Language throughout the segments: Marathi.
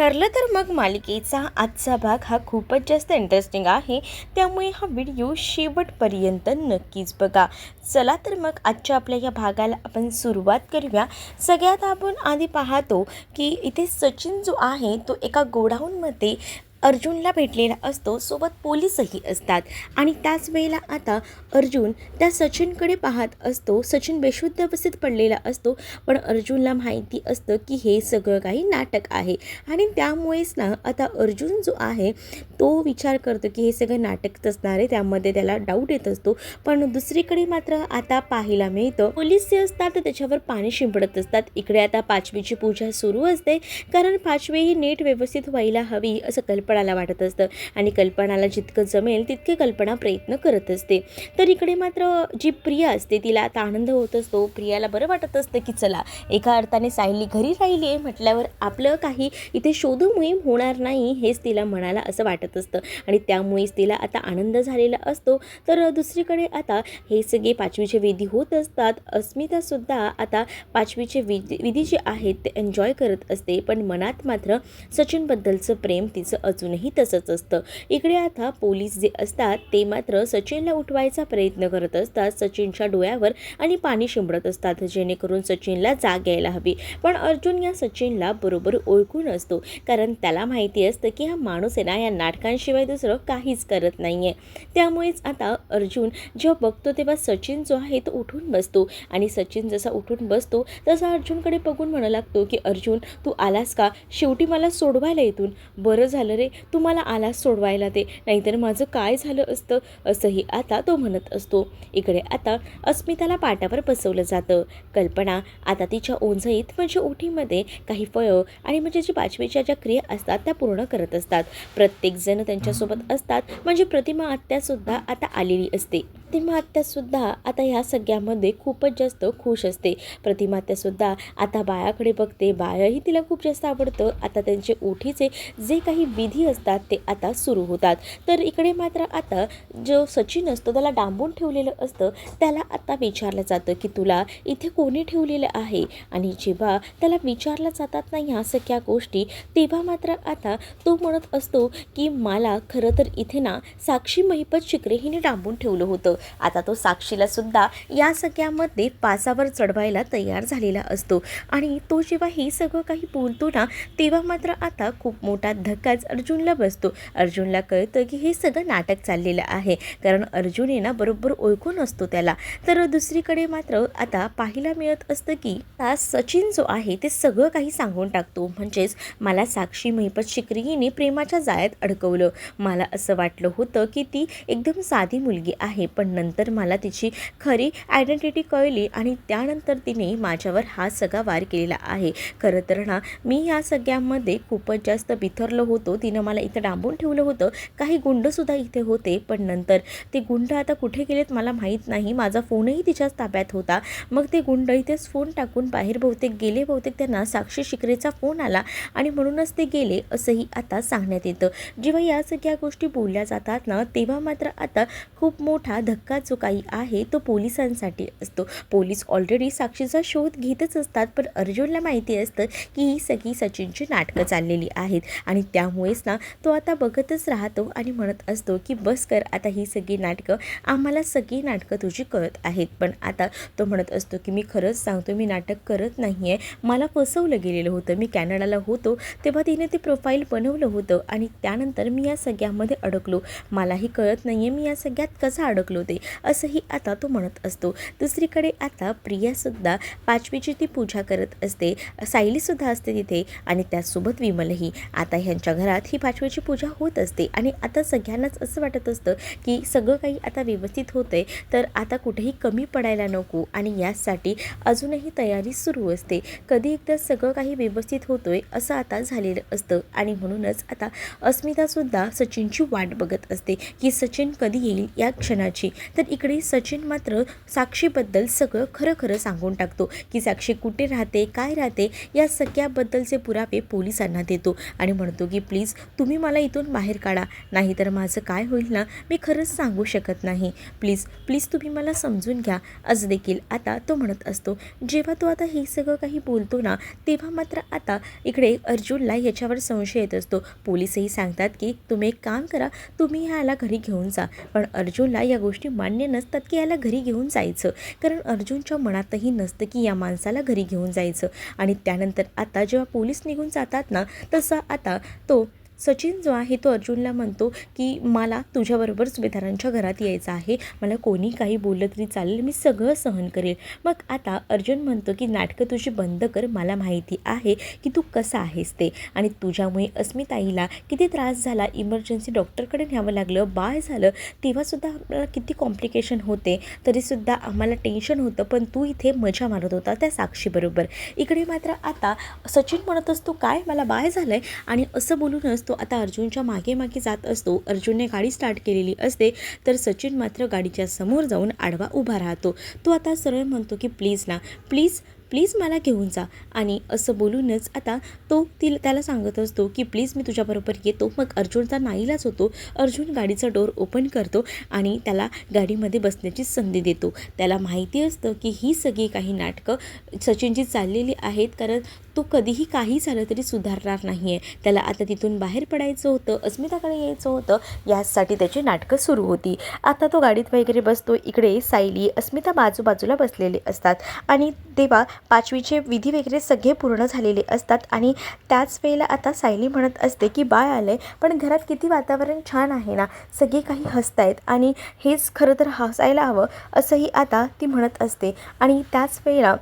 ठरलं तर मग मालिकेचा आजचा भाग हा खूपच जास्त इंटरेस्टिंग आहे, त्यामुळे हा व्हिडिओ शेवटपर्यंत नक्कीच बघा. चला तर मग आजच्या आपल्या या भागाला आपण सुरुवात करूया. सगळ्यात आपण आधी पाहतो की इथे सचिन जो आहे तो एका गोडाऊनमध्ये अर्जुनला भेटलेला असतो, सोबत पोलीसही असतात. आणि त्याच वेळेला आता अर्जुन त्या सचिनकडे पाहत असतो. सचिन बेशुद्ध अवस्थेत पडलेला असतो, पण अर्जुनला माहिती असतं की हे सगळं काही नाटक आहे. आणि त्यामुळेच ना आता अर्जुन जो आहे तो विचार करतो की हे सगळं नाटकच असणार आहे, त्यामध्ये त्याला डाऊट येत असतो. पण दुसरीकडे मात्र आता पाहायला मिळतं पोलीस जे असतात ते त्याच्यावर पाणी शिंपडत असतात. इकडे आता पाचवीची पूजा सुरू असते, कारण पाचवी ही नीट व्यवस्थित व्हायला हवी असं कल्पनाला वाटत असतं. आणि कल्पनाला जितकं जमेल तितके कल्पना प्रयत्न करत असते. तर इकडे मात्र जी प्रिया असते तिला आता आनंद होत असतो. प्रियाला बरं वाटत असतं की चला एका अर्थाने सायली घरी राहिली आहे म्हटल्यावर आपलं काही इथे शोध मोहीम होणार नाही, हेच तिला मनाला असं वाटत असतं. आणि त्यामुळेच तिला आता आनंद झालेला असतो. तर दुसरीकडे आता हे सगळे पाचवीचे विधी होत असतात. अस्मितासुद्धा आता पाचवीचे विधी जे आहेत ते एन्जॉय करत असते, पण मनात मात्र सचिनबद्दलचं प्रेम तिचं अजूनही तसंच असतं. इकडे आता पोलीस जे असतात ते मात्र सचिनला उठवायचा प्रयत्न करत असतात सचिनच्या डोळ्यावर आणि पाणी शिंपडत असतात, जेणेकरून सचिनला जाग यायला हवी. पण अर्जुन या सचिनला बरोबर ओळखून असतो, कारण त्याला माहिती असतं की हा माणूस आहे ना या नाटकांशिवाय दुसरं काहीच करत नाही आहे. त्यामुळेच आता अर्जुन जेव्हा बघतो तेव्हा सचिन जो आहे तो उठून बसतो. आणि सचिन जसा उठून बसतो तसा अर्जुनकडे बघून म्हणू लागतो की अर्जुन तू आलास का, शेवटी मला सोडवायला इथून बरं झालं रे तू मला आलास सोडवायला, ते नाहीतर माझं काय झालं असतं, असंही आता तो म्हणत असतो. इकडे आता अस्मिताला पाटावर बसवलं जातं. कल्पना आता तिच्या ओंजळीत म्हणजे ओठीमध्ये काही फळं आणि म्हणजे जी पाचवीच्या ज्या क्रिया असतात त्या पूर्ण करत असतात. प्रत्येकजण त्यांच्यासोबत असतात, म्हणजे प्रतिमा आत्यासुद्धा आता आलेली असते. प्रतिमा आत्यासुद्धा आता ह्या सगळ्यामध्ये खूपच जास्त खुश असते. प्रतिमा आत्यासुद्धा आता बाळाकडे बघते, बाळही तिला खूप जास्त आवडतं. आता त्यांचे ओठीचे जे काही विधी असतात ते आता सुरू होतात. तर इकडे मात्र आता जो सचिन असतो त्याला डांबून ठेवलेलं असतं, त्याला आता विचारलं जातं की तुला इथे कोणी ठेवलेलं आहे. आणि जेव्हा त्याला विचारलं जातात ना ह्या सगळ्या गोष्टी, तेव्हा मात्र आता तो म्हणत असतो की मला खरं तर इथे ना साक्षी महिपत शिकरे हिने डांबून ठेवलं होतं. आता तो साक्षीला सुद्धा या सगळ्यामध्ये पासावर चढवायला तयार झालेला असतो. आणि तो जेव्हा हे सगळं काही बोलतो ना तेव्हा मात्र आता खूप मोठा धक्काच अर्जुनला बसतो. अर्जुनला कळतं की हे सगळं नाटक चाललेलं आहे, कारण अर्जुन आहे ना बरोबर ओळखून असतो त्याला. तर दुसरीकडे मात्र आता पाहायला मिळत असतं की सचिन जो आहे ते सगळं काही सांगून टाकतो. म्हणजेच मला साक्षी महिपत शिकरी हिने प्रेमाच्या जाळ्यात अडकवलं. मला असं वाटलं होतं की ती एकदम साधी मुलगी आहे, पण नंतर मला तिची खरी आयडेंटिटी कळली आणि त्यानंतर तिने माझ्यावर हा सगळा वार केलेला आहे. खरं तर ना मी या सगळ्यामध्ये खूपच जास्त बिथरलो होतो. तिनं मला इथं डांबून ठेवलं होतं. काही गुंडसुद्धा इथे होते, पण नंतर ते गुंड आता कुठे गेलेत मला माहीत नाही. माझा फोनही तिच्याच ताब्यात होता. मग ते गुंड इथेच फोन टाकून बाहेर बहुतेक गेले. बहुतेक त्यांना साक्षी शिकरेचा फोन आला आणि म्हणूनच ते गेले असंही आता सांगण्यात येतं. जेव्हा या सगळ्या गोष्टी बोलल्या जातात ना तेव्हा मात्र आता खूप मोठा धक्का जो काही आहे तो पोलिसांसाठी असतो. पोलीस ऑलरेडी साक्षीचा शोध घेतच असतात, पण अर्जुनला माहिती असतं की ही सगळी सचिनची नाटकं चाललेली आहेत. आणि त्यामुळेच ना तो आता बघतच राहतो आणि म्हणत असतो की बस कर आता ही सगळी नाटकं, आम्हाला सगळी नाटकं तुझी कळत आहेत. पण आता तो म्हणत असतो की मी खरंच सांगतो मी नाटक करत नाही आहे, मला फसवलं गेलेलं होतं. मी कॅनडाला होतो तेव्हा तिने ते प्रोफाईल बनवलं होतं आणि त्यानंतर मी या सगळ्यामध्ये अडकलो. मलाही कळत नाही आहे मी या सगळ्यात कसं अडकलो ते, असंही आता तो म्हणत असतो. दुसरीकडे आता प्रियासुद्धा पाचवीची ती पूजा करत असते. सायलीसुद्धा असते तिथे आणि त्याचसोबत विमलही. आता ह्यांच्या घरात ही पाचवीची पूजा होत असते आणि आता सगळ्यांनाच असं वाटत असतं की सगळं काही आता व्यवस्थित होतंय, तर आता कुठेही कमी पडायला नको आणि यासाठी अजूनही तयारी सुरू असते. कधी एकदा सगळं काही व्यवस्थित होतोय असं आता झालेलं असतं. आणि म्हणूनच आता अस्मितासुद्धा सचिनची वाट बघत असते की सचिन कधी येईल या क्षणाची. तर इकडे सचिन मात्र साक्षीबद्दल सगळं खरं खरं सांगून टाकतो की साक्षी कुठे राहते, काय राहते, या सगळ्याबद्दलचे पुरावे पोलिसांना देतो आणि म्हणतो की प्लीज तुम्ही मला इथून बाहेर काढा, नाहीतर माझं काय होईल ना मी खरंच सांगू शकत नाही, प्लीज प्लीज तुम्ही मला समजून घ्या, असं देखील आता तो म्हणत असतो. जेव्हा तो आता हे सगळं काही बोलतो ना तेव्हा मात्र आता इकडे अर्जुनला याच्यावर संशय येत असतो. पोलिसही सांगतात की तुम्ही एक काम करा, तुम्ही ह्याला घरी घेऊन जा. पण अर्जुनला या गोष्टी मान्य नसतात की याला घरी घेऊन जायचं, कारण अर्जुनच्या मनातही नसतं की या माणसाला घरी घेऊन जायचं. आणि त्यानंतर आता जेव्हा पोलीस निघून जातात ना तसा आता तो सचिन जो आहे तो अर्जुनला म्हणतो की मला तुझ्याबरोबर सुभेदारांच्या घरात यायचं आहे, मला कोणी काही बोललं तरी चालेल, मी सगळं सहन करेल. मग आता अर्जुन म्हणतो की नाटकं तुझी बंद कर, मला माहिती आहे की तू कसा आहेस ते, आणि तुझ्यामुळे अस्मिताईला किती त्रास झाला, इमर्जन्सी डॉक्टरकडे न्यावं लागलं, बाळ झालं तेव्हासुद्धा आपल्याला किती कॉम्प्लिकेशन होते, तरीसुद्धा आम्हाला टेन्शन होतं, पण तू इथे मजा मारत होता त्या साक्षीबरोबर. इकडे मात्र आता सचिन म्हणत असतो काय मला बाळ झालं आहे, आणि असं बोलूनच तो आता अर्जुनच्या मागे मागे जात असतो. अर्जुनने गाडी स्टार्ट केलेली असते तर सचिन मात्र गाडीच्या समोर जाऊन आडवा उभा राहतो. तो आता सरळ म्हणतो की प्लीज ना, प्लीज प्लीज मला घेऊन जा, आणि असं बोलूनच आता तो त्याला सांगत असतो की प्लीज मी तुझ्याबरोबर येतो. मग अर्जुनचा नाईलाज होतो, अर्जुन गाडीचा डोर ओपन करतो आणि त्याला गाडीमध्ये बसण्याची संधी देतो. त्याला माहिती असतं की ही सगळी काही नाटकं सचिनची चाललेली आहेत, कारण तो कधीही काही झालं तरी सुधारणार नाही आहे. त्याला आता तिथून बाहेर पडायचं होतं, अस्मिताकडे यायचं होतं, यासाठी त्याची नाटकं सुरू होती. आता तो गाडीत वगैरे बसतो. इकडे सायली, अस्मिता बाजूबाजूला बसलेले असतात आणि तेव्हा 5वीचे विधी वगैरे सगळे पूर्ण झालेले असतात. आणि त्याच वेळेला आता सायली म्हणत असते की बाळ आलं आहे, पण घरात किती वातावरण छान आहे ना, सगळे काही हसत आहेत आणि हेच खरं तर हसायला हवं, असंही आता ती म्हणत असते. आणि त्याच वेळेला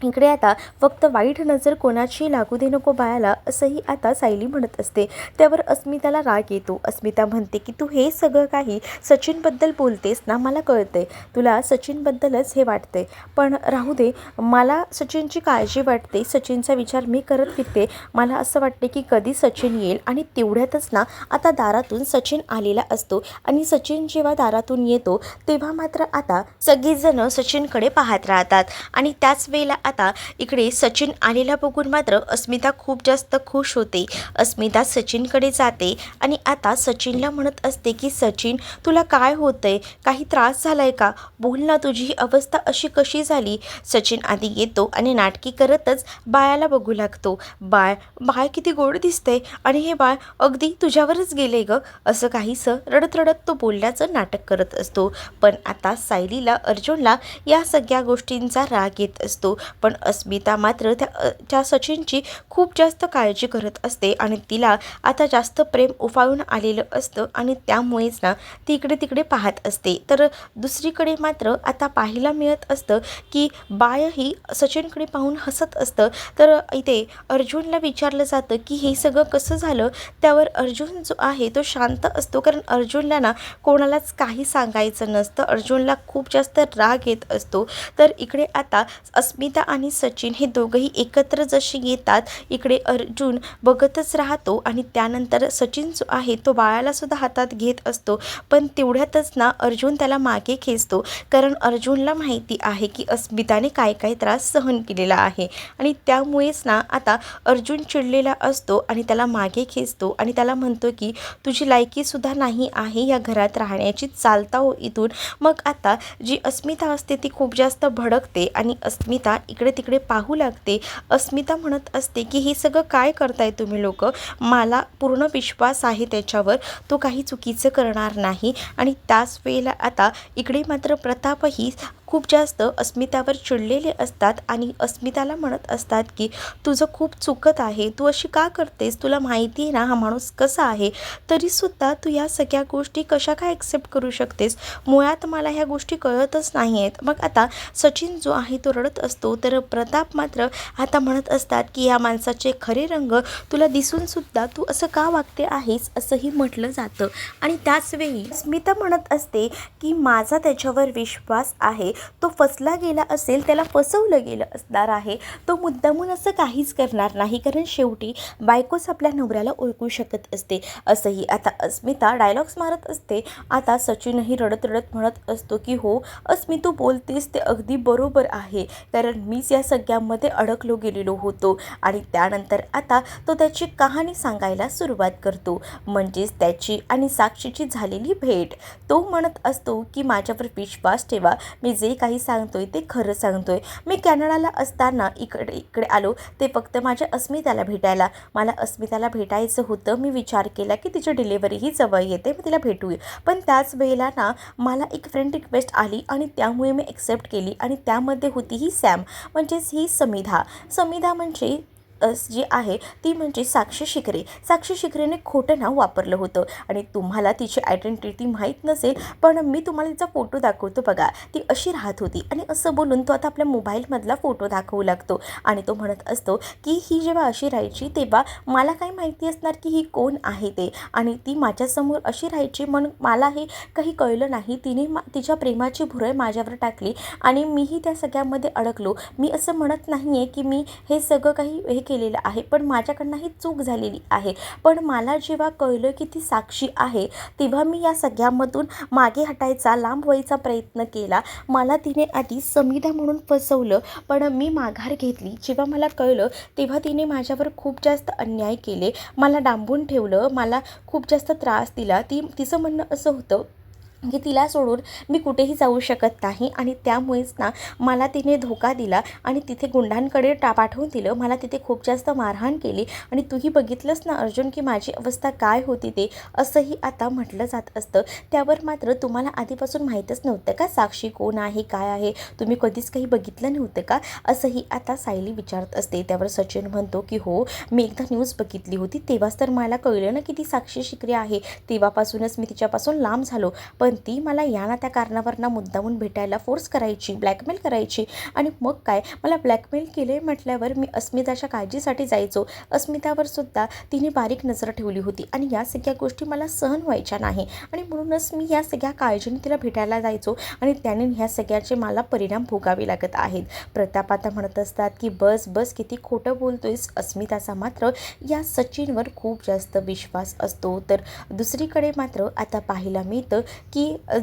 इकडे आता फक्त वाईट नजर कोणाची लागू दे नको बाळाला, असंही आता सायली म्हणत असते. त्यावर अस्मिताला राग येतो. अस्मिता म्हणते की तू हे सगळं काही सचिनबद्दल बोलतेस ना, मला कळतंय तुला सचिनबद्दलच हे वाटतंय, पण राहू दे, मला सचिनची काळजी वाटते, सचिनचा विचार मी करत फिरते, मला असं वाटते की कधी सचिन येईल. आणि तेवढ्यातच ना आता दारातून सचिन आलेला असतो, आणि सचिन जेव्हा दारातून येतो तेव्हा मात्र आता सगळीजणं सचिनकडे पाहत राहतात. आणि त्याच वेळेला आता इकडे सचिन आलेला बघून मात्र अस्मिता खूप जास्त खुश होते. अस्मिता सचिनकडे जाते आणि आता सचिनला म्हणत असते की सचिन तुला काय होतंय, काही त्रास झालाय का, बोल ना, तुझी ही अवस्था अशी कशी झाली. सचिन आधी येतो आणि नाटकी करतच बाळाला बघू लागतो. बाळ बाळ किती गोड दिसतंय, आणि हे बाळ अगदी तुझ्यावरच गेले ग, असं काहीसं रडत रडत तो बोलण्याचं नाटक करत असतो. पण आता सायलीला, अर्जुनला या सगळ्या गोष्टींचा राग येत असतो. पण अस्मिता मात्र त्या सचिनची खूप जास्त काळजी करत असते आणि तिला आता जास्त प्रेम उफाळून आलेलं असतं, आणि त्यामुळेच ना ती इकडे तिकडे पाहत असते. तर दुसरीकडे मात्र आता पाहायला मिळत असतं की बाळही सचिनकडे पाहून हसत असतं. तर इथे अर्जुनला विचारलं जातं की हे सगळं कसं झालं. त्यावर अर्जुन जो आहे तो शांत असतो, कारण अर्जुनला ना कोणालाच काही सांगायचं नसतं, अर्जुनला खूप जास्त राग येत असतो. तर इकडे आता अस्मिता आणि सचिन हे दोघंही एकत्र जसे येतात, इकडे अर्जुन बघतच राहतो. आणि त्यानंतर सचिन जो आहे तो बाळाला सुद्धा हातात घेत असतो, पण तेवढ्यातच ना अर्जुन त्याला मागे खेचतो, कारण अर्जुनला माहिती आहे की अस्मिताने काय काय त्रास सहन केलेला आहे. आणि त्यामुळेच ना आता अर्जुन चिडलेला असतो आणि त्याला मागे खेचतो आणि त्याला म्हणतो की तुझी लायकीसुद्धा नाही आहे या घरात राहण्याची, चालता हो इथून. मग आता जी अस्मिता असते ती खूप जास्त भडकते आणि अस्मिता इकडे तिकडे पाहू लागते. अस्मिता म्हणत असते की हे सगळं काय करताय तुम्ही लोक, मला पूर्ण विश्वास आहे त्याच्यावर, तो काही चुकीचं करणार नाही. आणि त्याच वेळेला आता इकडे मात्र प्रतापही खूप जास्त अस्मितावर चिडलेले असतात आणि अस्मिताला म्हणत असतात की तुझं खूप चुकत आहे, तू अशी का करतेस, तुला माहिती आहे ना हा माणूस कसा आहे, तरीसुद्धा तू या सगळ्या गोष्टी कशा काय ॲक्सेप्ट करू शकतेस, मुळात मला ह्या गोष्टी कळतच नाही आहेत. मग आता सचिन जो आहे तो रडत असतो, तर प्रताप मात्र आता म्हणत असतात की या माणसाचे खरे रंग तुला दिसूनसुद्धा तू असं का वागते आहेस, असंही म्हटलं जातं. आणि त्याच वेळी स्मिता म्हणत असते की माझा त्याच्यावर विश्वास आहे, तो फसला गेला असेल, त्याला फसवलं गेलं असणार आहे, तो मुद्दामून असं काहीच करणार नाही, कारण शेवटी बायकोच आपल्या नवऱ्याला ओळखू शकत असते. असंही आता अस्मिता डायलॉग्स मारत असते. आता सचिनही रडत रडत म्हणत असतो की हो अस्मी, तू बोलतेस ते अगदी बरोबर आहे, कारण मीच या सगळ्यामध्ये अडकलो गेलेलो होतो. आणि त्यानंतर आता तो त्याची कहाणी सांगायला सुरुवात करतो, म्हणजेच त्याची आणि साक्षीची झालेली भेट. तो म्हणत असतो की माझ्यावर विश्वास ठेवा, मी जे काही सांगतोय ते खरं सांगतोय. मी कॅनडाला असताना इकडे आलो ते फक्त माझ्या अस्मिताला भेटायला. मला अस्मिताला भेटायचं होतं. मी विचार केला की तिची डिलिव्हरीही जवळ येते, मी तिला भेटूया. पण त्याच वेळेला ना मला एक फ्रेंड रिक्वेस्ट आली आणि त्यामुळे मी ॲक्सेप्ट केली. आणि त्यामध्ये होती ही सॅम, म्हणजेच ही समिधा म्हणजे जी आहे ती म्हणजे साक्षी शिकरे. साक्षी शिकरेने खोटं नाव वापरलं होतं आणि तुम्हाला तिची आयडेंटिटी माहीत नसेल, पण मी तुम्हाला तिचा फोटो दाखवतो बघा, ती अशी राहत होती. आणि असं बोलून तो आता आपल्या मोबाईलमधला फोटो दाखवू लागतो आणि तो म्हणत असतो की ही जेव्हा अशी राहायची तेव्हा मला काही माहिती असणार की ही कोण आहे ते, आणि ती माझ्यासमोर अशी राहायची म्हणून मला हे काही कळलं नाही. तिने तिच्या प्रेमाची भुरळ माझ्यावर टाकली आणि मीही त्या सगळ्यामध्ये अडकलो. मी असं म्हणत नाही आहे की मी हे सगळं काही हे केलेलं आहे, पण माझ्याकडनं ही चूक झालेली आहे. पण मला जेव्हा कळलं की ती साक्षी आहे तेव्हा मी या सगळ्यामधून मागे हटायचा, लांब व्हायचा प्रयत्न केला. मला तिने आधी समिधा म्हणून फसवलं, पण मी माघार घेतली. जेव्हा मला कळलं तेव्हा तिने माझ्यावर खूप जास्त अन्याय केले, मला डांबून ठेवलं, मला खूप जास्त त्रास दिला. तिचं म्हणणं असं होतं की तिला सोडून मी कुठेही जाऊ शकत नाही आणि त्यामुळेच ना मला तिने धोका दिला आणि तिथे गुंडांकडे पाठवून दिलं. मला तिथे खूप जास्त मारहाण केली आणि तूही बघितलंस ना अर्जुन की माझी अवस्था काय होती ते, असंही आता म्हटलं जात असतं. त्यावर मात्र तुम्हाला आधीपासून माहीतच नव्हतं का साक्षी कोण आहे, काय आहे, तुम्ही कधीच काही बघितलं नव्हतं का, असंही आता सायली विचारत असते. त्यावर सचिन म्हणतो की हो, मी एकदा न्यूज बघितली होती तेव्हाच तर मला कळलं ना की ती साक्षी शिकरे आहे. तेव्हापासूनच मी तिच्यापासून लांब झालो, पण ती मला या ना त्या कारणावर मुद्दामून भेटायला फोर्स करायची, ब्लॅकमेल करायची. आणि मग काय, मला ब्लॅकमेल केले म्हटल्यावर मी अस्मिताच्या काळजीसाठी जायचो. अस्मितावर सुद्धा तिने बारीक नजर ठेवली होती आणि या सगळ्या गोष्टी मला सहन व्हायच्या नाही आणि म्हणूनच मी या सगळ्या काळजीने तिला भेटायला जायचो आणि त्याने ह्या सगळ्याचे मला परिणाम भोगावे लागत आहेत. प्रताप आता म्हणत असतात की बस बस, किती खोटं बोलतोयस. अस्मिताचा मात्र या सचिनवर खूप जास्त विश्वास असतो. तर दुसरीकडे मात्र आता पाहायला मिळतं की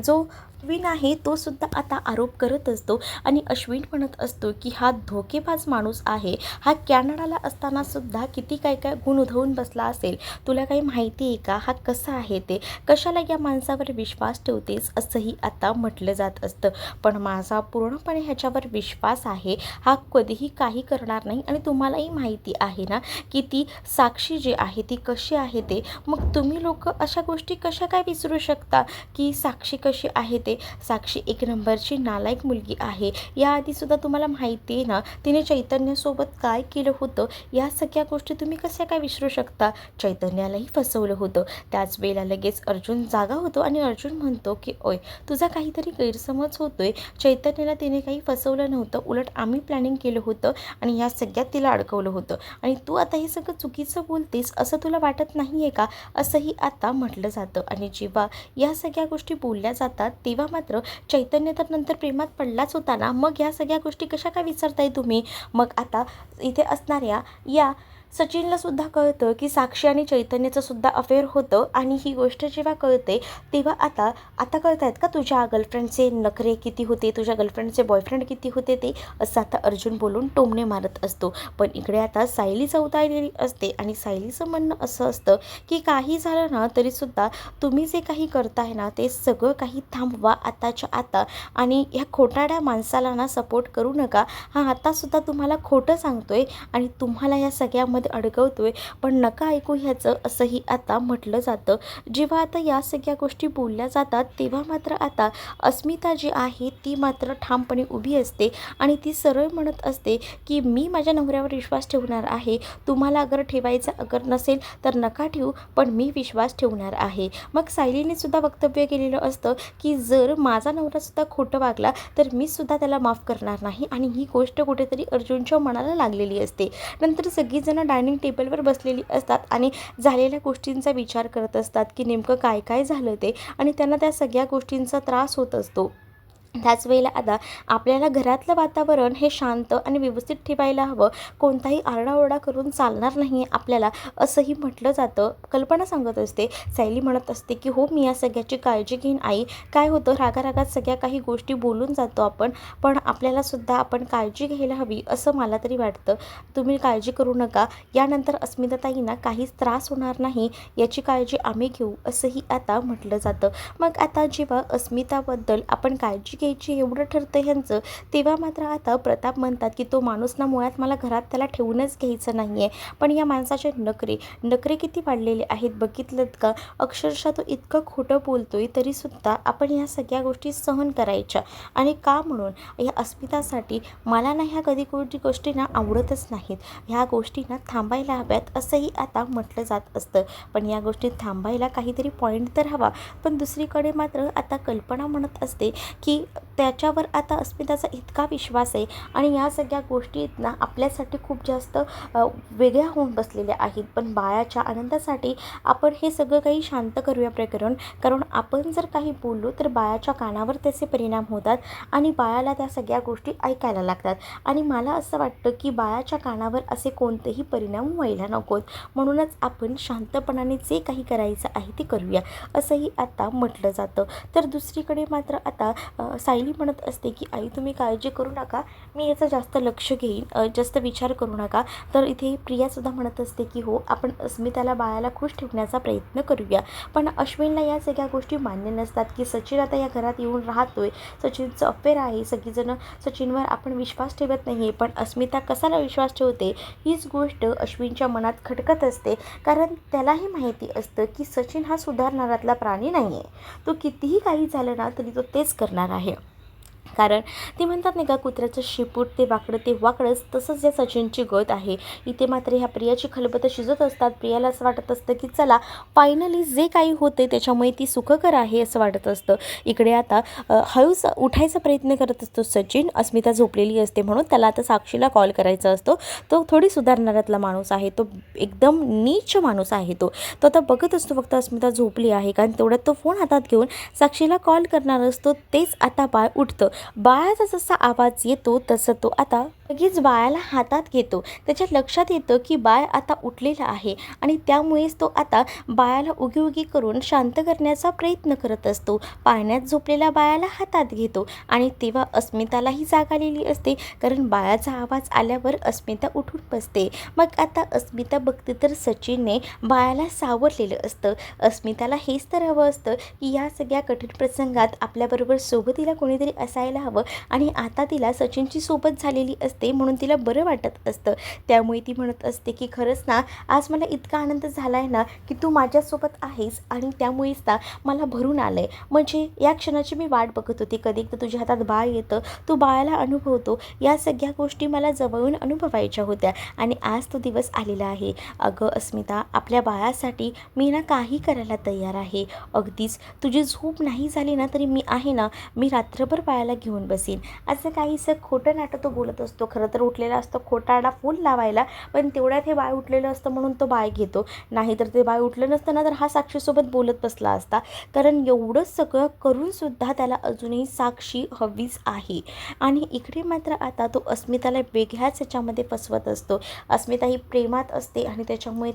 जो अश्विन आहे तो सुद्धा आता आरोप करत असतो आणि अश्विन म्हणत असतो की हा धोकेबाज माणूस आहे, हा कॅनडाला असताना सुद्धा किती काय काय गुण उधळून बसला असेल, तुला काही माहिती आहे का, हा कसा आहे ते, कशाला या माणसावर विश्वास ठेवतेस, असंही आता म्हटलं जात असतं. पण माझा पूर्णपणे ह्याच्यावर विश्वास आहे, हा कधीही काही करणार नाही. आणि तुम्हालाही माहिती आहे ना की ती साक्षी जी आहे ती कशी आहे ते, मग तुम्ही लोक अशा गोष्टी कशा काय विसरू शकता की साक्षी कशी आहे ते. साक्षी एक नंबरची नालायक मुलगी आहे. याआधीसुद्धा तुम्हाला माहिती आहे ना तिने चैतन्यासोबत काय केलं होतं, या सगळ्या गोष्टी तुम्ही कशा काय विसरू शकता. चैतन्यालाही फसवलं होतं. त्याच वेळेला लगेच अर्जुन जागा होतो आणि अर्जुन म्हणतो की ओय, तुझा काहीतरी गैरसमज होतोय, चैतन्याला तिने काही फसवलं नव्हतं, उलट आम्ही प्लॅनिंग केलं होतं आणि या सगळ्यात तिला अडकवलं होतं आणि तू आता हे सगळं चुकीचं बोलतेस असं तुला वाटत नाही आहे का, असंही आता म्हटलं जातं. आणि जेव्हा या सगळ्या गोष्टी बोलल्या जातात तेव्हा मात्र चैतन्य तर नंतर प्रेमात पडलाच होता ना, मग या सगळ्या गोष्टी कशा काय विसरताय तुम्ही. मग आता इथे असणाऱ्या या सचिनला सुद्धा कळतं की साक्षी आणि चैतन्याचं सुद्धा अफेअर होतं आणि ही गोष्ट जेव्हा कळते तेव्हा आता कळत आहेत का तुझ्या गर्लफ्रेंडचे नखरे किती होते, तुझ्या गर्लफ्रेंडचे बॉयफ्रेंड किती होते ते, असं आता अर्जुन बोलून टोमणे मारत असतो. पण इकडे आता सायली चौताळलेली असते आणि सायलीचं म्हणणं असं असतं की काही झालं ना तरीसुद्धा तुम्ही जे काही करताय ना ते सगळं काही थांबवा आताच्या आता आणि ह्या खोटाड्या माणसाला ना सपोर्ट करू नका. हा आतासुद्धा तुम्हाला खोटं सांगतोय आणि तुम्हाला या सगळ्यामध्ये अडकवतोय, पण नका ऐकू ह्याचं, असंही आता म्हटलं जातं. जेव्हा आता या सगळ्या गोष्टी बोलल्या जातात तेव्हा मात्र आता अस्मिता जी आहे ती मात्र ठामपणे उभी असते आणि ती सरळ म्हणत असते की मी माझ्या नवऱ्यावर विश्वास ठेवणार आहे, तुम्हाला अगर ठेवायचा अगर नसेल तर नका ठेवू, पण मी विश्वास ठेवणार आहे. मग सायलीने सुद्धा वक्तव्य केलेलं असतं की जर माझा नवरासुद्धा खोटं वागला तर मी सुद्धा त्याला माफ करणार नाही आणि ही गोष्ट कुठेतरी अर्जुनच्या मनाला लागलेली असते. नंतर सगळीजणं डायनिंग टेबलवर बसलेली असतात आणि झालेल्या गोष्टींचा विचार करत असतात की नेमकं काय काय झालं ते, आणि त्यांना त्या सगळ्या गोष्टींचा त्रास होत असतो. त्याच वेळेला आता आपल्याला घरातलं वातावरण हे शांत आणि व्यवस्थित ठेवायला हवं. कोणताही आरडाओरडा करून चालणार नाही आपल्याला, असंही म्हटलं जातं. कल्पना सांगत असते, सायली म्हणत असते की हो मी या सगळ्याची काळजी घेईन आई. काय होतं रागारागात सगळ्या काही गोष्टी बोलून जातो आपण, पण आपल्यालासुद्धा आपण काळजी घ्यायला हवी असं मला तरी वाटतं. तुम्ही काळजी करू नका, यानंतर अस्मिताताईंना काहीच त्रास होणार नाही याची काळजी आम्ही घेऊ असंही आता म्हटलं जातं. मग आता जेव्हा अस्मिताबद्दल आपण काळजी घ्यायची एवढं ठरतं ह्यांचं, तेव्हा मात्र आता प्रताप म्हणतात की तो माणूस ना मुळात मला घरात त्याला ठेवूनच घ्यायचं नाही आहे. पण या माणसाचे नखरे किती वाढलेले आहेत बघितलंत का? अक्षरशः तो इतकं खोटं बोलतोय तरीसुद्धा आपण ह्या सगळ्या गोष्टी सहन करायच्या. आणि का म्हणून या अस्मितासाठी मला ना ह्या कधी गोष्टी ना आवडतच नाहीत. ह्या गोष्टी ना थांबायला हव्यात असंही आता म्हटलं जात असतं. पण या गोष्टी थांबायला काहीतरी पॉईंट तर हवा. पण दुसरीकडे मात्र आता कल्पना म्हणत असते की त्याच्यावर आता अस्मिताचा इतका विश्वास आहे आणि या सगळ्या गोष्टी आहेत ना आपल्यासाठी खूप जास्त वेगळ्या होऊन बसलेल्या आहेत. पण बाळाच्या आनंदासाठी आपण हे सगळं काही शांत करूया प्रकरण. कारण आपण जर काही बोललो तर बाळाच्या कानावर त्याचे परिणाम होतात आणि बाळाला त्या सगळ्या गोष्टी ऐकायला लागतात. आणि मला असं वाटतं की बाळाच्या कानावर असे कोणतेही परिणाम व्हायला नकोत. म्हणूनच आपण शांतपणाने जे काही करायचं आहे ते करूया असंही आता म्हटलं जातं. तर दुसरीकडे मात्र आता सायली म्हणत असते की आई तुम्ही काळजी करू नका, मी याचं जास्त लक्ष घेईन, जास्त विचार करू नका. तर इथे प्रियासुद्धा म्हणत असते की हो आपण अस्मिताला बाळाला खुश ठेवण्याचा प्रयत्न करूया. पण अश्विनला या सगळ्या गोष्टी मान्य नसतात की सचिन आता या घरात येऊन राहतोय, सचिनचं अफेअर आहे, सगळीजणं सचिनवर आपण विश्वास ठेवत नाही आहे. पण अस्मिता कशाला विश्वास ठेवते हीच गोष्ट अश्विनच्या मनात खटकत असते. कारण त्यालाही माहिती असतं की सचिन हा सुधारणाऱ्यातला प्राणी नाही आहे. तो कितीही काही झालं ना तरी तो तेच करणार आहे. कारण ते म्हणतात नाही का कुत्र्याचं शेपूट ते वाकडं ते वाकडंच, तसंच या सचिनची गत आहे. इथे मात्र ह्या प्रियाची खलबतं शिजत असतात. प्रियाला असं वाटत असतं की चला फायनली जे काही होते त्याच्यामुळे ती सुखकर आहे असं वाटत असतं. इकडे आता हळूच उठायचा प्रयत्न करत असतो सचिन. अस्मिता झोपलेली असते म्हणून त्याला आता साक्षीला कॉल करायचा असतो. तो थोडी सुधारणाऱ्यातला माणूस आहे, तो एकदम नीच माणूस आहे. तो आता बघत असतो फक्त अस्मिता झोपली आहे कारण तेवढ्यात तो फोन हातात घेऊन साक्षीला कॉल करणार असतो. तेच आता बाळ उठतं. बाळाचा जसा आवाज येतो तसं तो आता लगेच बाळाला हातात घेतो. त्याच्या लक्षात येतं की बाळ आता उठलेलं आहे आणि त्यामुळेच तो आता बाळाला उगी करून शांत करण्याचा प्रयत्न करत असतो. पाळण्यात झोपलेल्या बाळाला हातात घेतो आणि तेव्हा अस्मितालाही जाग आलेली असते. कारण बाळाचा आवाज आल्यावर अस्मिता उठून बसते. मग आता अस्मिता बघते तर सचिनने बाळाला सावरलेलं असतं. अस्मिताला हेच तर हवं असतं की या सगळ्या कठीण प्रसंगात आपल्याबरोबर सोबतीला कोणीतरी असायला हवं आणि आता तिला सचिनची सोबत झालेली असते म्हणून तिला बरं वाटत असतं. त्यामुळे ती म्हणत असते की खरंच ना आज मला इतका आनंद झाला आहे ना की तू माझ्यासोबत आहेस आणि त्यामुळेच ना मला भरून आलं आहे. म्हणजे या क्षणाची मी वाट बघत होती. कधी एकदा तुझ्या हातात बाळ येतं, तू बाळाला अनुभवतो, या सगळ्या गोष्टी मला जवळून अनुभवायच्या होत्या आणि आज तो दिवस आलेला आहे. अगं अस्मिता आपल्या बाळासाठी मी ना काही करायला तयार आहे. अगदीच तुझी झोप नाही झाली ना तरी मी आहे ना, मी रात्रभर बाळाला घेऊन बसीन. असं काहीसं खोटं नाटं तो बोलत असतो. खरं तर उठलेला असतो खोटारडा फोन लावायला, पण तेवढ्यात हे बाळ उठलेलं असतं म्हणून तो बाळ घेतो. नाहीतर ते बाळ उठलं नसतं ना तर हा साक्षीसोबत बोलत बसला असता. कारण एवढं सगळं करूनसुद्धा त्याला अजूनही साक्षी हवीच आहे. आणि इकडे मात्र आता तो अस्मिताला वेगळ्याच ह्याच्यामध्ये फसवत असतो. अस्मिता ही प्रेमात असते आणि त्याच्यामुळे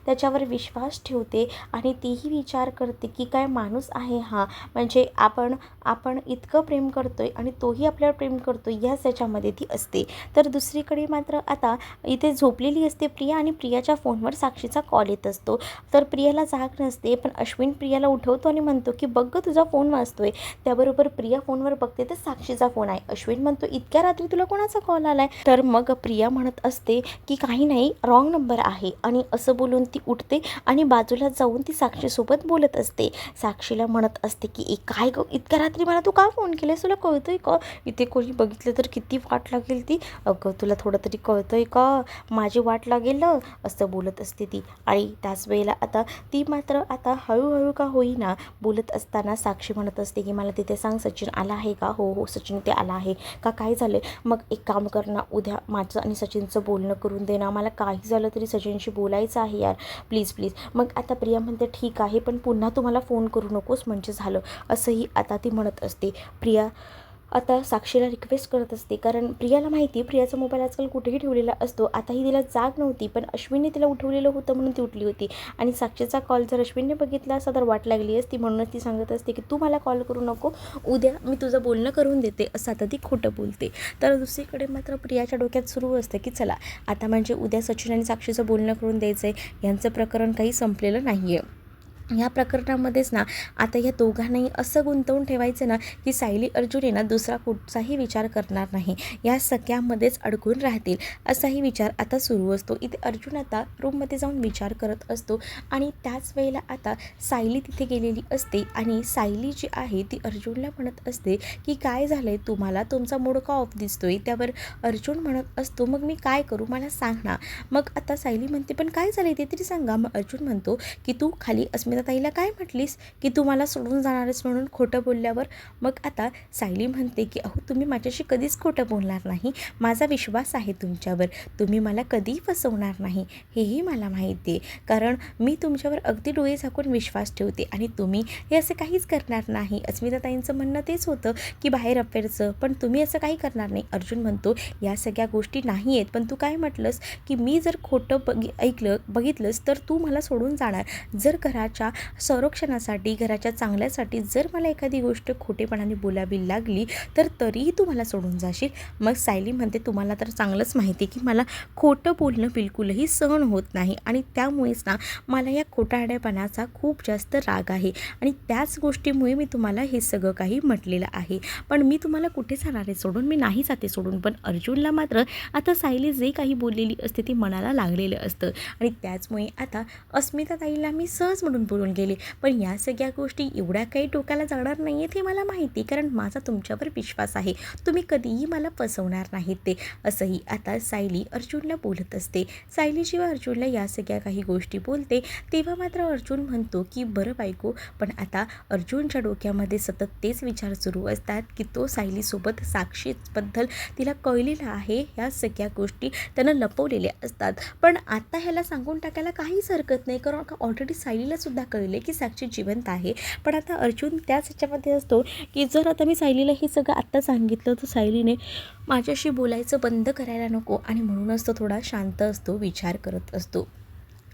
त्याच्यावर विश्वास ठेवते आणि तीही विचार करते की काय माणूस आहे हा, म्हणजे आपण इतकं प्रेम करतोय आणि तोही आपल्यावर प्रेम करतोय याच याच्यामध्ये ती असते. तर दुसरीकडे मात्र आता इथे झोपलेली असते प्रिया आणि प्रियाच्या फोनवर साक्षीचा कॉल येत असतो. तर प्रियाला जाग नसते, पण अश्विन प्रियाला उठवतो आणि म्हणतो की बघ गं तुझा फोन वाजतोय. त्याबरोबर प्रिया फोनवर बघते तर साक्षीचा फोन आहे. अश्विन म्हणतो इतक्या रात्री तुला कोणाचा कॉल आलाय? तर मग प्रिया म्हणत असते की काही नाही, रॉंग नंबर आहे. आणि असं बोलून ती उठते आणि बाजूला जाऊन ती साक्षीसोबत बोलत असते. साक्षीला म्हणत असते की काय गं इतक्या रात्री मला तू का फोन केलास, तुला कळतंय का इथे कोणी बघितलं तर किती वाट लागेल ती? अगं तुला थोडं तरी कळतंय का माझी वाट लागेल असं बोलत असते ती. आणि त्याच वेळेला आता ती मात्र आता हळूहळू का होईना बोलत असताना साक्षी म्हणत असते की मला तिथे सांग सचिन आला आहे का? हो हो सचिन ते आला आहे का? काय झालं? मग एक काम कर ना, उद्या माझं आणि सचिनचं बोलणं करून दे ना, मला काही झालं तरी सचिनशी बोलायचं आहे यार, प्लीज प्लीज. मग आता प्रिया म्हणते ठीक आहे पण पुन्हा तुम्हाला फोन करू नकोस म्हणजे झालं, असंही आता ती म्हणत असते. आता साक्षीला रिक्वेस्ट करत असते, कारण प्रियाला माहिती आहे प्रियाचा मोबाईल आजकाल कुठेही ठेवलेला असतो. आताही तिला जाग नव्हती, पण अश्विनने तिला उठवलेलं होतं म्हणून ती उठली होती. आणि साक्षीचा कॉल जर अश्विनने बघितला असता तर वाट लागली असती. म्हणूनच ती सांगत असते की तू मला कॉल करू नको, उद्या मी तुझं बोलणं करून देते, असं आता ती खोटं बोलते. तर दुसरीकडे मात्र प्रियाच्या डोक्यात सुरू असतं की चला आता म्हणजे उद्या सचिन आणि साक्षीचं बोलणं करून द्यायचं आहे. यांचं प्रकरण काही संपलेलं नाही आहे. ह्या प्रकरणामध्येच ना आता या दोघांनाही असं गुंतवून ठेवायचं ना की सायली अर्जुन आहे ना दुसरा कुठचाही विचार करणार नाही, या सगळ्यामध्येच अडकून राहतील असाही विचार आता सुरू असतो. इथे अर्जुन आता रूममध्ये जाऊन विचार करत असतो आणि त्याच वेळेला आता सायली तिथे गेलेली असते आणि सायली जी आहे ती अर्जुनला म्हणत असते की काय झालं आहे तुम्हाला, तुमचा मूड का ऑफ दिसतोय. त्यावर अर्जुन म्हणत असतो मग मी काय करू मला सांग ना. मग आता सायली म्हणते पण काय झालं ते तरी सांगा. मग अर्जुन म्हणतो की तू खाली ताईला काय म्हटलीस की तू मला सोडून जाणारच म्हणून खोटं बोलल्यावर. मग आता सायली म्हणते की अहो तुम्ही माझ्याशी कधीच खोटं बोलणार नाही, माझा विश्वास आहे तुमच्यावर, तुम्ही मला कधीही फसवणार नाही हेही मला माहिती आहे, कारण मी तुमच्यावर अगदी डोळे झाकून विश्वास ठेवते आणि तुम्ही हे असं काहीच करणार नाही. ताईंचं म्हणणं तेच होतं की बाहेर अफेअरचं, पण तुम्ही असं काही करणार नाही. अर्जुन म्हणतो या सगळ्या गोष्टी नाही आहेत, पण तू काय म्हटलंस की मी जर खोटं बघितलंस तर तू मला सोडून जाणार. जर घराच्या संरक्षणासाठी, घराच्या चांगल्यासाठी जर मला एखादी गोष्ट खोटेपणाने बोलावी लागली तर तरीही तू मला सोडून जाशील. मग सायली म्हणते तुम्हाला तर चांगलंच माहिती की मला खोटं बोलणं बिलकुलही सहन होत नाही आणि त्यामुळेच ना मला या खोटारडेपणाचा खूप जास्त राग आहे आणि त्याच गोष्टीमुळे मी तुम्हाला हे सगळं काही म्हटलेलं आहे. पण मी तुम्हाला कुठे जाणार आहे सोडून, मी नाही जाते सोडून. पण अर्जुनला मात्र आता सायली जे काही बोललेली असते ती मनाला लागलेलं असतं आणि त्याचमुळे आता ताईला मी सहज म्हणून बोलून गेले, पण या सगळ्या गोष्टी एवढ्या काही डोक्याला जाणार नाही आहेत हे मला माहिती, कारण माझा तुमच्यावर विश्वास आहे, तुम्ही कधीही मला फसवणार नाहीत ते, असंही आता सायली अर्जुनला बोलत असते. सायली जेव्हा अर्जुनला या सगळ्या काही गोष्टी बोलते तेव्हा मात्र अर्जुन म्हणतो की बरं बायको, पण आता अर्जुनच्या डोक्यामध्ये सतत तेच विचार सुरू असतात की तो सायलीसोबत साक्षीबद्दल तिला कळलेलं आहे, ह्या सगळ्या गोष्टी त्यानं लपवलेल्या असतात. पण आता ह्याला सांगून टाकायला काहीच हरकत नाही, कारण ऑलरेडी सायलीला सुद्धा कळले की साक्षी जिवंत आहे. पण आता अर्जुन त्याच ह्याच्यामध्ये असतो की जर आता मी सायलीला हे सगळं आत्ता सांगितलं तर सायलीने माझ्याशी बोलायचं बंद करायला नको आणि म्हणूनच तो थोडा शांत असतो, विचार करत असतो.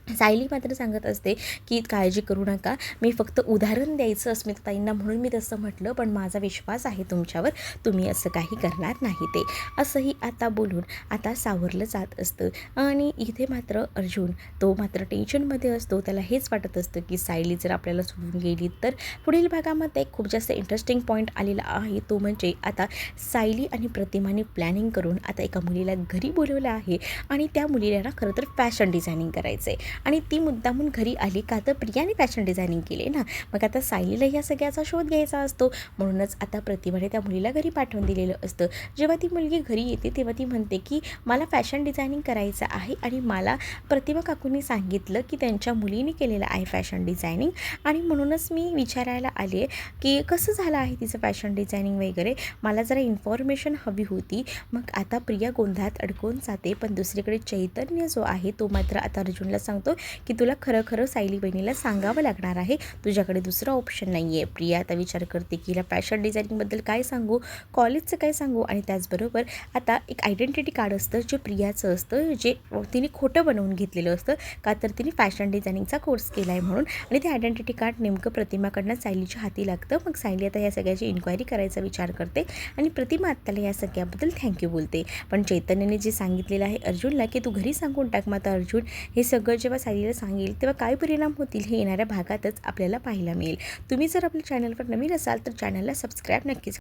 सायली मात्र सांगत असते की काळजी करू नका, मी फक्त उदाहरण द्यायचं ताईंना म्हणून मी तसं म्हटलं, पण माझा विश्वास आहे तुमच्यावर, तुम्ही असं काही करणार नाही ते, असंही आता बोलून आता सावरलं जात असतं. आणि इथे मात्र अर्जुन तो मात्र टेन्शनमध्ये असतो. त्याला हेच वाटत असतं की सायली जर आपल्याला सोडून गेली तर पुढील भागामध्ये खूप जास्त इंटरेस्टिंग पॉईंट आलेला आहे, तो म्हणजे आता सायली आणि प्रतिमाने प्लॅनिंग करून आता एका मुलीला घरी बोलवलं आहे आणि त्या मुलीला ना खरं तर फॅशन डिझायनिंग करायचं आहे आणि ती मुद्दामून घरी आली का तर प्रियाने फॅशन डिझायनिंग केले ना. मग आता सायलीला या सगळ्याचा शोध घ्यायचा असतो, म्हणूनच आता प्रतिभाने त्या मुलीला घरी पाठवून दिलेलं असतं. जेव्हा ती मुलगी घरी येते तेव्हा ती म्हणते की मला फॅशन डिझायनिंग करायचं आहे आणि मला प्रतिभा काकूंनी सांगितलं की त्यांच्या मुलीने केलेलं आहे फॅशन डिझायनिंग आणि म्हणूनच मी विचारायला आले की कसं झालं आहे तिचं फॅशन डिझायनिंग वगैरे, मला जरा इन्फॉर्मेशन हवी होती. मग आता प्रिया गोंधळात अडकून जाते, पण दुसरीकडे चैतन्य जो आहे तो मात्र आता अर्जुनला सांगतो की तुला खरं खरं सायली बहिणीला सांगावं लागणार आहे, तुझ्याकडे दुसरा ऑप्शन नाही आहे. प्रिया आता विचार करते की हिला फॅशन डिझायनिंगबद्दल काय सांगू, कॉलेजचं काय सांगू, आणि त्याचबरोबर आता एक आयडेंटिटी कार्ड असतं जे प्रियाचं असतं, जे तिने खोटं बनवून घेतलेलं असतं का तर तिने फॅशन डिझायनिंगचा कोर्स केला आहे म्हणून, आणि ते आयडेंटिटी कार्ड नेमकं प्रतिमाकडनं सायलीच्या हाती लागतं. मग सायली आता या सगळ्याची इन्क्वायरी करायचा विचार करते आणि प्रतिमा आत्ताला या सगळ्याबद्दल थँक्यू बोलते. पण चैतन्याने जे सांगितलेलं आहे अर्जुनला की तू घरी सांगून टाक, मग आता अर्जुन हे सगळं जेव्हा सायलीला सांगेल तेव्हा काय परिणाम होतील हे येणाऱ्या भागातच आपल्याला पाहायला मिळेल. तुम्ही जर आपल्या चॅनलवर नवीन असाल तर चॅनलला सबस्क्राईब नक्कीच